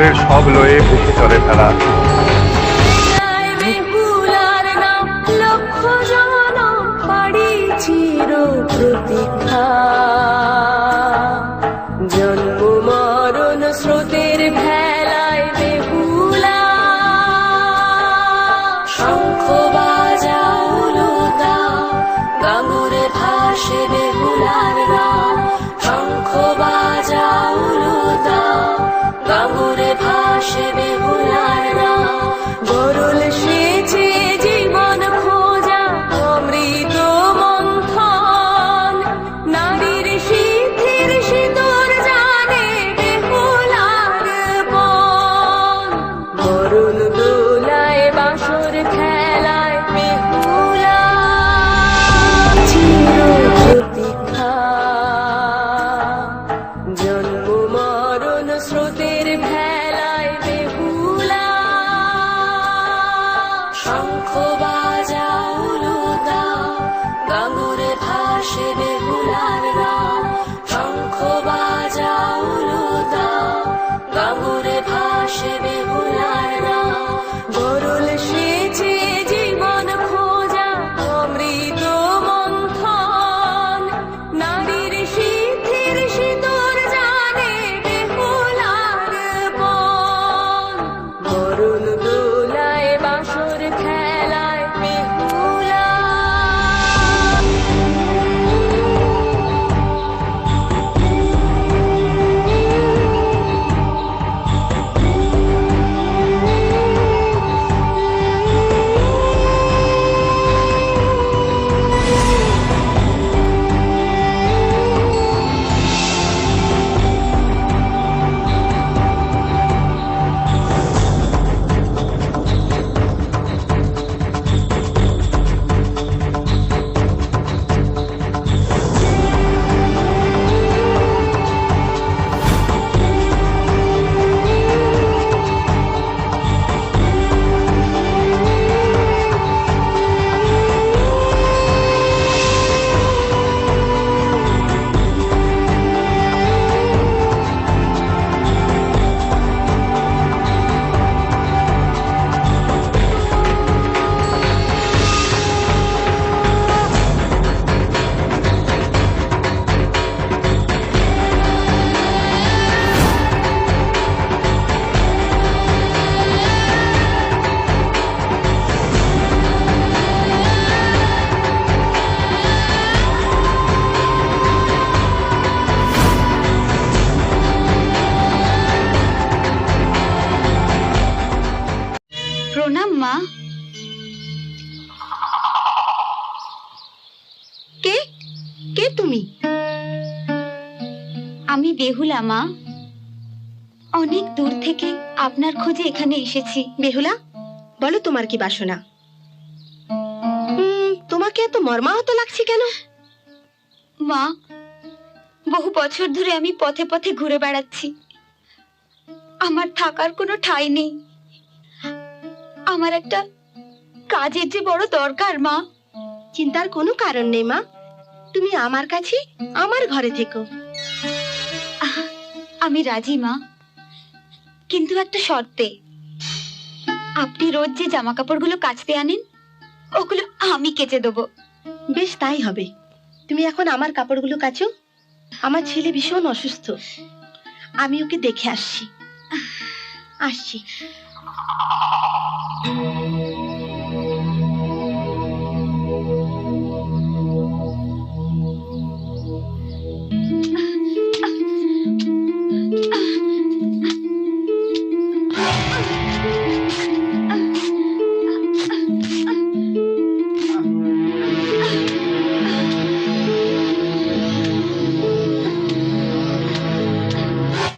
সাগরের সব লয়ে ভেসে চলে ফেলা। জন্ম মরণ স্রোতের ভেলায় বেহুলা, শঙ্খ বাজাউলো দাও, গাঙ্গুরে ভাসে বেহুলার নাম। শঙ্খ বাজাউলো দাও, গাঙ্গুরে ভাসে বেহুলার নাম। গরল সেচে জীবন খোঁজা অমৃত মন্থন, নারীর সিদ্ধির সিঁদুর জানে বেহুলার বন। মরণ দোলায় বাঁশর খেলায় বেহুলা চির প্রতীক্ষা। জন্ম মরণ স্রোতের ভেলায় বেহুলা, শঙ্খ বাজাউলো দাও, গাঙ্গুরে ভাসে বেহুলার নাম। শঙ্খ বাজাউলো দাও, গাঙ্গুরে ভাসে বেহুলার নাম। গরল সেচে জীবন খোঁজা অমৃত মন্থন, নারীর সিদ্ধির সিঁদুর জানে বেহুলার বন। মরণ দোলায় বাঁশর খেলায় বেহুলা। প্রণাম মা। কে কে তুমি? আমি বেহুলা মা, অনেক দূর থেকে আপনার খোঁজে এখানে এসেছি। বেহুলা, বলো তোমার কি বাসনা? তোমাকে এত মর্মাহত লাগছে কেন? মা, বহু বছর ধরে আমি পথে পথে ঘুরে বেড়াচ্ছি, আমার থাকার কোনো ঠাঁই নেই। আমার একটা কাজের যে বড় দরকার মা। চিন্তার কোনো কারণ নেই মা, তুমি আমার কাছে আমার ঘরে থেকো। আমি রাজি মা, কিন্তু একটা শর্তে। আপনি রোজ যে জামা কাপড়গুলো কাচতে আনেন, ওগুলো আমি কেচে দেবো। বেশ, তাই হবে। তুমি এখন আমার কাপড়গুলো কাচো। আমার ছেলে ভীষণ অসুস্থ, আমি ওকে দেখে আসছি।